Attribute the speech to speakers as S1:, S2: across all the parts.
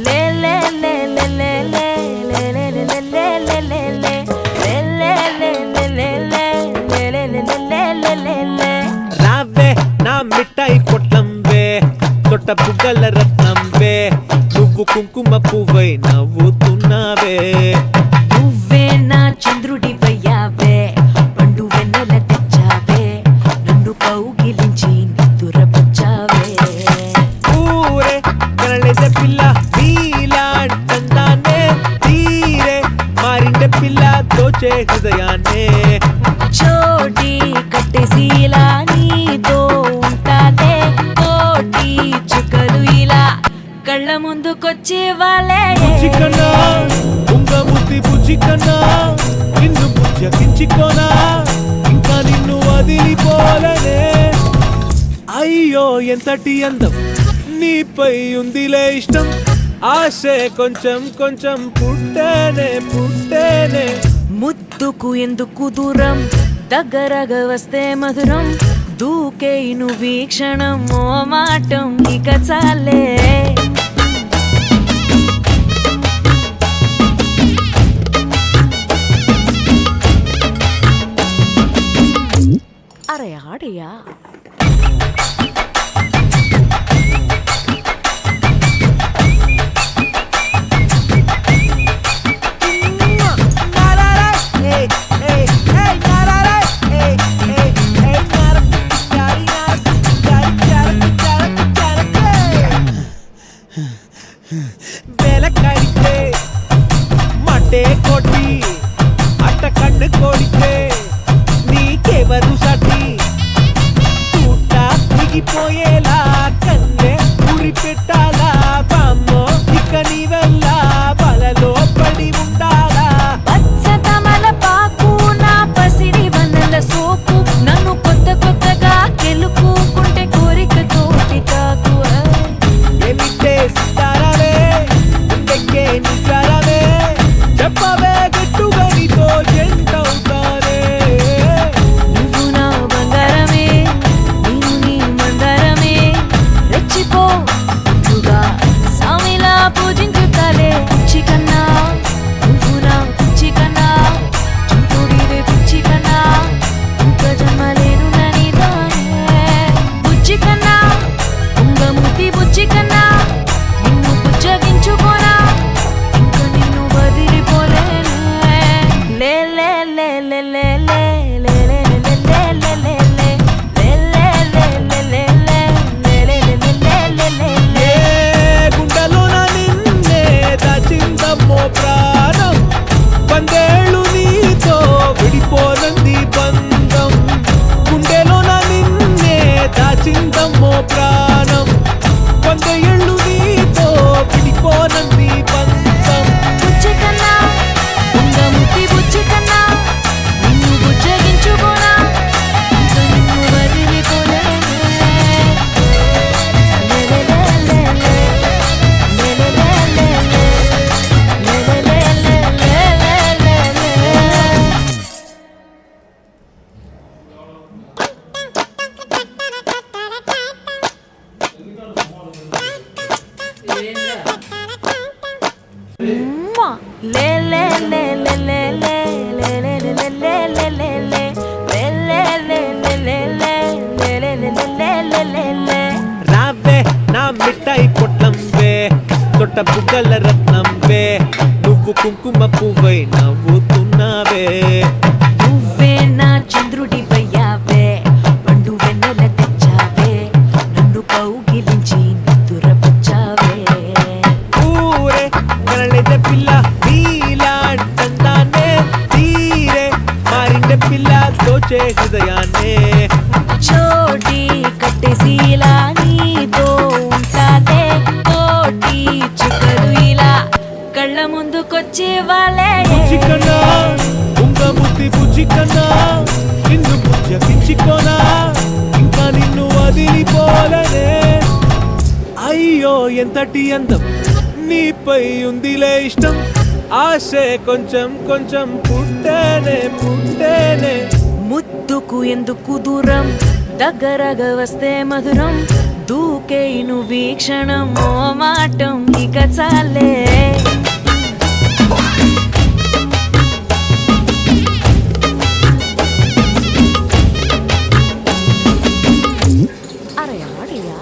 S1: లే లే లే లే లే లే లే లే లే లే లే లే లే
S2: రావే నా మిఠాయి కొట్టంవే తొట్ట పుగ్గల రత్నంవే నువ్వు కుంకుమ పువ్వై నవ్వుతున్నావే
S1: నువ్వే నా చంద్రుడివయ్యావే పండు వెన్నెల తెచ్చావే నన్ను కౌగిలించి నిద్దురపుచ్చావే
S2: ఊరే కనలేసే పిల్ల నీలాంటందానే తీరే మారిండే పిల్ల దోచే హృదయాన్నే
S1: చోటి కట్టేసిలా నీతో ఉంటానే కోటి చుక్కలు ఇలా కళ్ళ ముందుకొచ్చే వాళ్ళే
S2: బుజ్జికన్నా ఉంగ ముద్ది బుజ్జికన్నా నిన్ను బుజ్జగించుకోనా ఇంకా నిన్ను వదిలిపోలనే అయ్యో ఎంతటి అందం నీపై ఉందిలే ఇష్టం ఆశే కొంచెం కొంచెం పుట్టేనే పుట్టేనే
S1: ముద్దుకు ఎందుకు దూరం దగ్గరగా వస్తే మధురం దూకే నువ్వు ఈ క్షణం ఓ మాటం ఇక చాలే అరే ఆడయ్యా
S2: வேலைக்காரிக்கே மட்டே கொட்டி அட்ட கண்ணு கோடிக்கே నీకెవరు సాటి తూటా మిగిపోయేలా కన్నే ఉరి పెట్టాలా బామ్మో ఇక నీవెల్లా బలలో పడి ఉండాలా
S1: పచ్చతమల పాకు నా పసిడి వనల సోకు నన్ను కొత్త కొత్తగా కెలుకుంటే కోరిక తోటి తాకు
S2: ఎమిటే సితారావే ఉండెక్కే నిజారావే చెప్పవే గట్టుగా నీతో జంటవుతానే
S1: నువ్వు నా బంగారమే నేను నీ మందారమే రెచ్చిపో ముందుగా సామిలా పూజించుతాలే పిచ్చి కన్నా నువ్వు నా పిచ్చి కన్నా చుట్టూడివే పిచ్చి కన్నా ఇంకా జన్మలేను నని దానే బుజ్జి కన్నా ఉంగముతి బుజ్జి కన్నా నిన్ను బుజ్జగించుకోనా ఇంకా నిన్ను వదిలిపోలేను లే లే లే లే లే లే
S2: గుండెలోన నిన్నే దాచిందమ్మో ప్రాణం వందేళ్ళు నీతో విడిపోనంది బంధం గుండెలోన నిన్నే దాచిందమ్మో ప్రాణం వందేళ్ళు నీతో విడిపోనంది బంధం
S1: బుజ్జి కన్నా ఉంగముతి బుజ్జి కన్నా నిన్ను బుజ్జగించుకోనా ఇంకా నిన్ను వదిలిపోలేను లే లే లే లే లే లే లే లే లే లే లే లే లే లే
S2: రావే నా మిఠాయి కొట్టంవే తొట్ట పుగ్గల రత్నంవే నువ్వు కుంకుమ పువ్వై నవ్వుతున్నావే
S1: నువ్వే నా చంద్రుడివయ్యావే పండు వెన్నెల తెచ్చావే నన్ను కౌగిలించి నిద్దురపుచ్చావే
S2: ఊరే కనలేసే పిల్ల నీలాంటందానే తీరే మారిండే పిల్ల దోచే హృదయాన్నే
S1: చోటి కట్టేసిలా నీతో ఉంటానే కోటి చుక్కలు ఇలా కళ్ళ ముందుకొచ్చే వాళ్ళే
S2: బుజ్జికన్నా ఉంగ ముద్ది బుజ్జికన్నా నిన్ను బుజ్జగించుకోనా ఇంకా నిన్ను వదిలిపోలనే అయ్యో ఎంతటి అందం నీపై ఉందిలే ఇష్టం ఆశే కొంచెం కొంచెం పుట్టేనే పుట్టేనే
S1: ముద్దుకు ఎందుకు దూరం దగ్గరగా వస్తే మధురం దూకేను వీక్షణం ఓ మాటం ఇక చాలే అరయా అరయా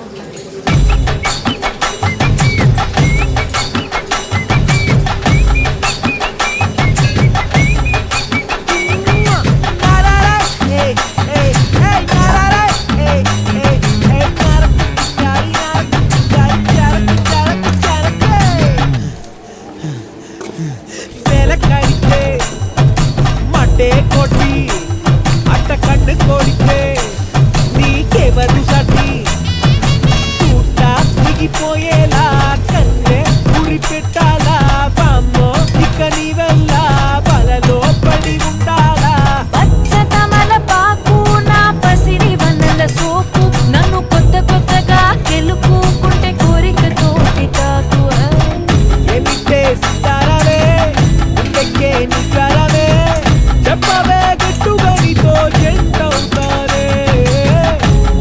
S2: కొట్టి అట్ట కన్ను కొడితే నీకెవరు సటి చూట దిగిపోయేలా కన్నే ఉరి పెట్టాలా బామ్మో ఇక నీవెల్లా బలలో పడి ఉండాలా
S1: పచ్చతమల పాకు నా పసిడి వన్నెల సోకు నన్ను కొత్త కొత్తగా గెలుపుకుంటే కోరికతోటి తాకు
S2: ఏమిటే సితారవే ఇంకెక్కే నీ జ్వరవే చెప్పవే గట్టుగా నీతో జంటవుతానే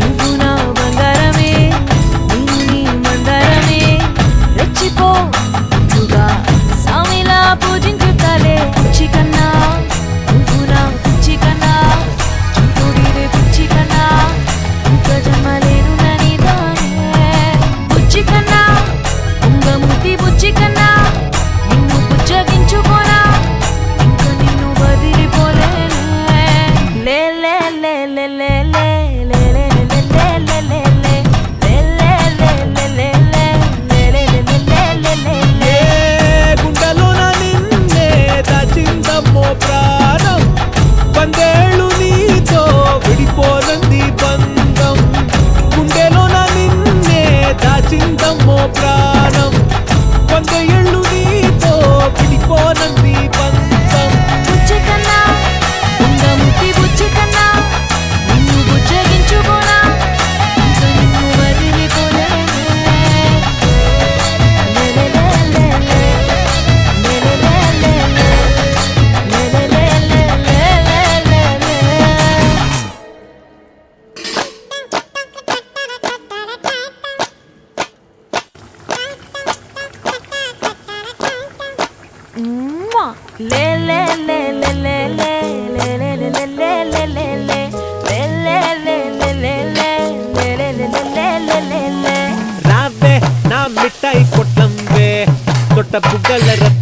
S1: నువ్వు నా బంగారమే నేను నీ మందారమే రెచ్చిపో తుగా సామిలా పూజించుతాలే పిచ్చి కన్నా నువ్వు నా పిచ్చి కన్నా చుట్టూడిదే పిచ్చి కన్నా ఇంకా జన్మలేను నీతోనే బుచ్చి కన్నా ఉంగముతి బుచ్చి కన్నా నిన్ను బుజ్జగించుకోనా ఇంకా నిన్ను వదిలిపోలేను లే లే లే లే లే లే లే లే లే లే లే లే
S2: గుండెలోన నిన్నే దాచిందమ్మో ప్రాణం వందేళ్ళు నీతో విడిపోనంది బంధం గుండెలోన నిన్నే దాచిందమ్మో ప్రాణం వందేళ్ళు నీతో విడిపోనంది బంధం
S1: బుచ్చి కన్నా ఉంగముతి బుచ్చి కన్నా నిన్ను బుజ్జగించుకోనా ఇంకా నిన్ను వదిలిపోలేను లే లే లే లే లే లే లే లే లే లే లే లే లే లే
S2: రావే నా మిఠాయి కొట్టంవే తొట్ట పుగ్గల రత్నం